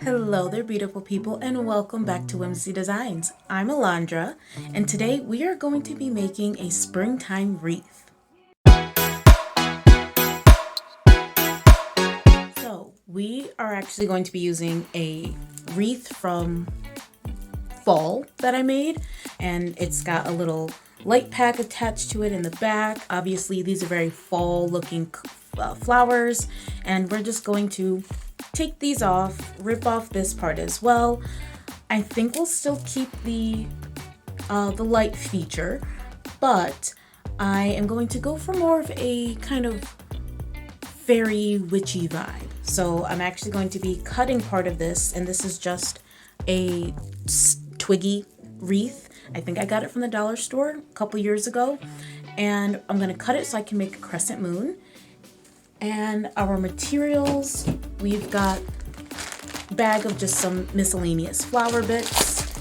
Hello there, beautiful people, and welcome back to Whimsy Designs. I'm Alondra, and today we are going to be making a springtime wreath. So, we are actually going to be using a wreath from fall that I made, and it's got a little light pack attached to it in the back. Obviously, these are very fall looking flowers, and we're just going to take these off, rip off this part as well. I think we'll still keep the light feature, but I am going to go for more of a kind of fairy witchy vibe. So I'm actually going to be cutting part of this, and this is just a twiggy wreath. I think I got it from the dollar store a couple years ago, and I'm going to cut it so I can make a crescent moon. And our materials, we've got a bag of just some miscellaneous flower bits.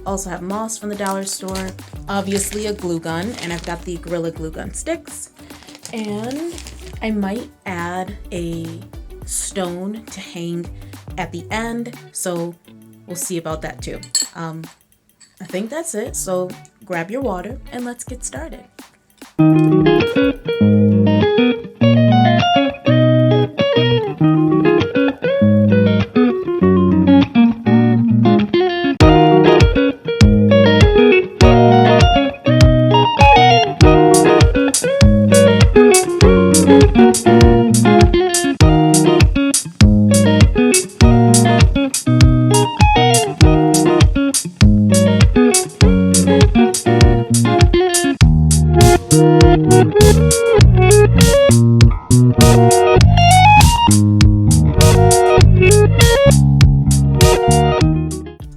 Also have moss from the dollar store. Obviously a glue gun, and I've got the Gorilla Glue Gun sticks. And I might add a stone to hang at the end, so we'll see about that too. I think that's it, so grab your water and let's get started.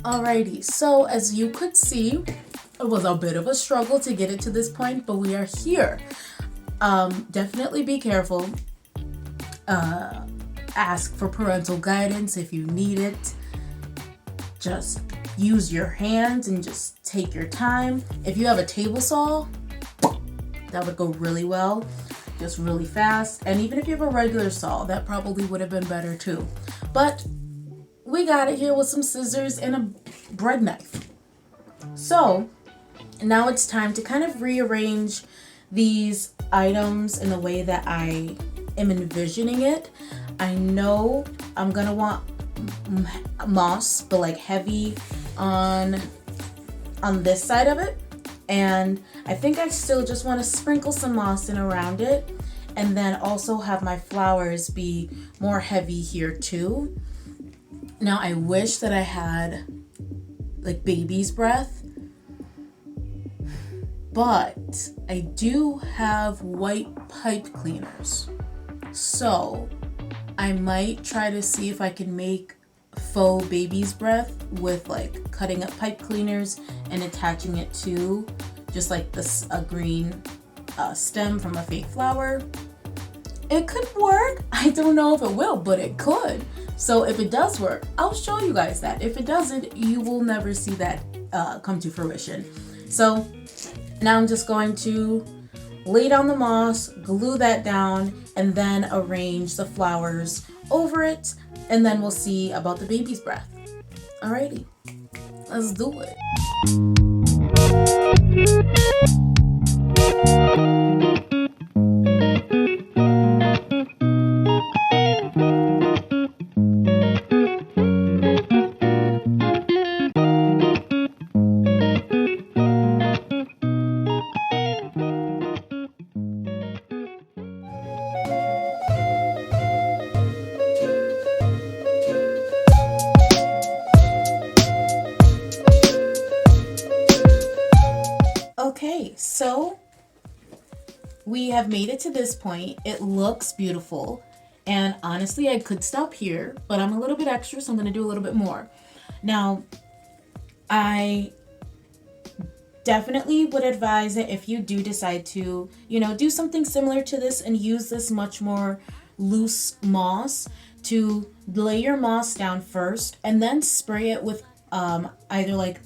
Alrighty, so as you could see, it was a bit of a struggle to get it to this point, but we are here. Definitely be careful. Ask for parental guidance if you need it. Just use your hands and just take your time. If you have a table saw, that would go really well, just really fast. And even if you have a regular saw, that probably would have been better too. But we got it here with some scissors and a bread knife. So now it's time to kind of rearrange these items in the way that I am envisioning it. I know I'm gonna want moss, but like heavy on this side of it. And I think I still just want to sprinkle some moss in around it, and then also have my flowers be more heavy here too. Now I wish that I had like baby's breath, but I do have white pipe cleaners. So I might try to see if I can make faux baby's breath with like cutting up pipe cleaners and attaching it to just like this a green stem from a fake flower. It could work. I don't know if it will, but it could. So if it does work, I'll show you guys that. If it doesn't, you will never see that come to fruition. So now I'm just going to lay down the moss, glue that down, and then arrange the flowers over it, and then we'll see about the baby's breath. Alrighty, let's do it. Okay, so we have made it to this point. It looks beautiful, and honestly I could stop here, but I'm a little bit extra, so I'm going to do a little bit more. Now I definitely would advise it if you do decide to, do something similar to this and use this much more loose moss, to lay your moss down first and then spray it with either like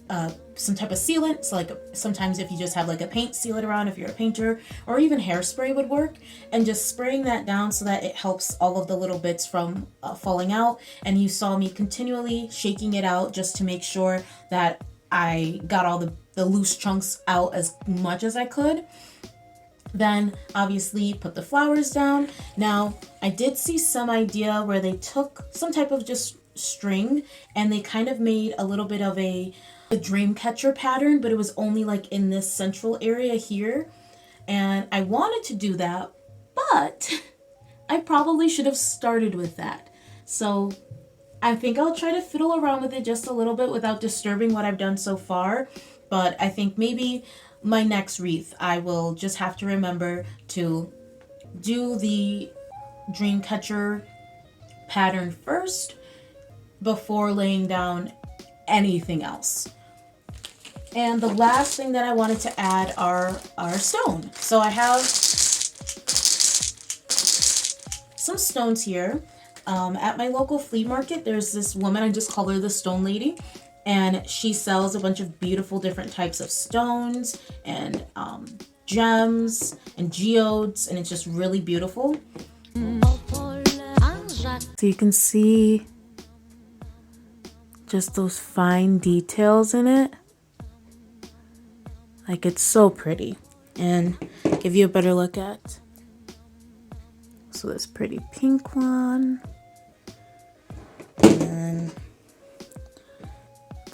some type of sealant. So like sometimes if you just have like a paint, seal it around if you're a painter, or even hairspray would work, and just spraying that down so that it helps all of the little bits from falling out. And you saw me continually shaking it out just to make sure that I got all the loose chunks out as much as I could. Then obviously put the flowers down. Now I did see some idea where they took some type of just string and they kind of made a little bit of a dream catcher pattern, but it was only like in this central area here. And I wanted to do that, but I probably should have started with that. So I think I'll try to fiddle around with it just a little bit without disturbing what I've done so far. But I think maybe my next wreath, I will just have to remember to do the dream catcher pattern first before laying down anything else. And the last thing that I wanted to add are our stone. So I have some stones here. At my local flea market, there's this woman, I just call her the Stone Lady, and she sells a bunch of beautiful different types of stones and gems and geodes, and it's just really beautiful. So you can see just those fine details in it. Like, it's so pretty. And give you a better look at. So this pretty pink one. And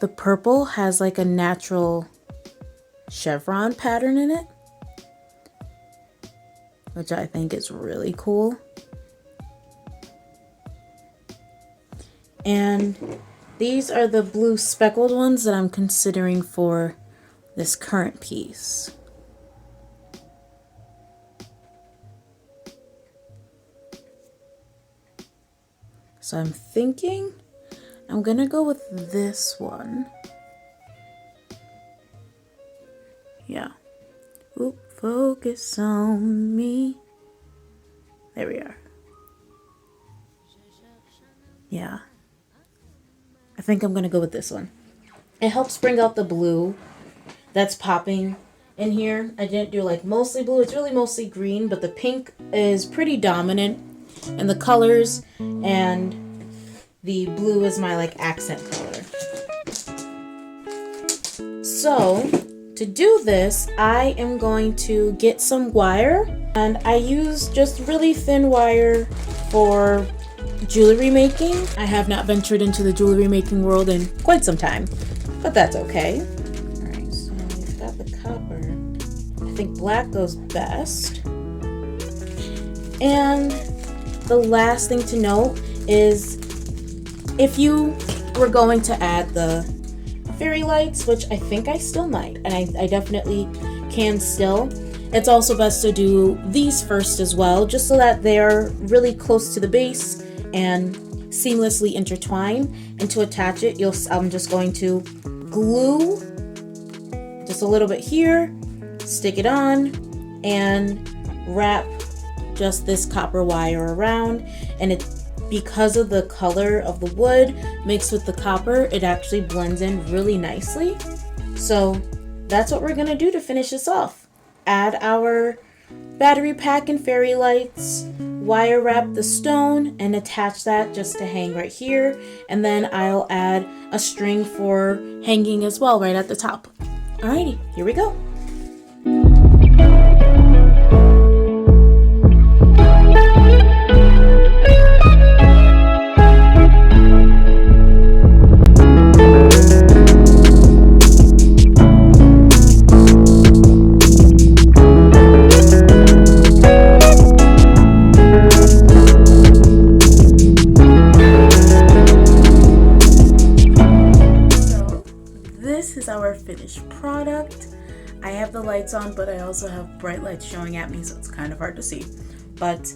the purple has like a natural chevron pattern in it, which I think is really cool. And these are the blue speckled ones that I'm considering for this current piece. So I'm thinking I'm gonna go with this one. Yeah. Oop, focus on me. There we are. Yeah. I think I'm gonna go with this one. It helps bring out the blue that's popping in here. I didn't do like mostly blue, it's really mostly green, but the pink is pretty dominant in the colors, and the blue is my like accent color. So to do this, I am going to get some wire, and I use just really thin wire for jewelry making. I have not ventured into the jewelry making world in quite some time, but that's okay. All right, so we've got the copper. I think black goes best. And the last thing to note is if you were going to add the fairy lights, which I think I still might, and I definitely can still, it's also best to do these first as well, just so that they're really close to the base and seamlessly intertwine. And to attach it, I'm just going to glue just a little bit here, stick it on, and wrap just this copper wire around. And it, because of the color of the wood mixed with the copper, it actually blends in really nicely. So that's what we're gonna do to finish this off. Add our battery pack and fairy lights, wire wrap the stone, and attach that just to hang right here. And then I'll add a string for hanging as well right at the top. Alrighty, here we go. Our finished product. I have the lights on, but I also have bright lights showing at me, so it's kind of hard to see. But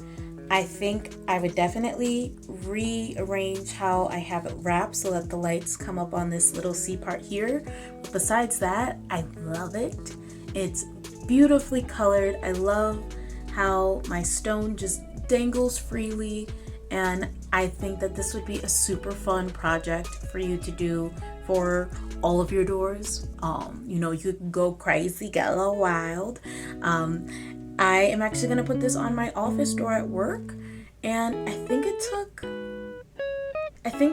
I think I would definitely rearrange how I have it wrapped so that the lights come up on this little C part here. But besides that, I love it. It's beautifully colored. I love how my stone just dangles freely, and I think that this would be a super fun project for you to do for all of your doors. You know, you could go crazy, get a little wild. I am actually gonna put this on my office door at work, and I think it took,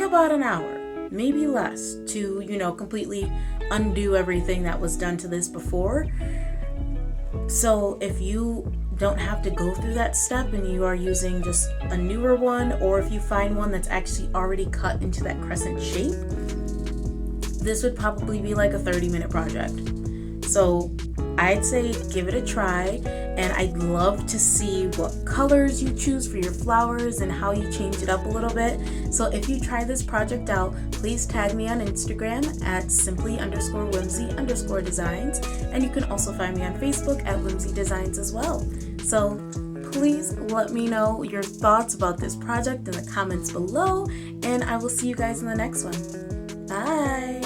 about an hour, maybe less, to, you know, completely undo everything that was done to this before. So if you don't have to go through that step and you are using just a newer one, or if you find one that's actually already cut into that crescent shape, this would probably be like a 30-minute project. So I'd say give it a try, and I'd love to see what colors you choose for your flowers and how you change it up a little bit. So if you try this project out, please tag me on Instagram at simply_whimsy_designs, and you can also find me on Facebook at Whimsy Designs as well. So please let me know your thoughts about this project in the comments below, and I will see you guys in the next one. Bye!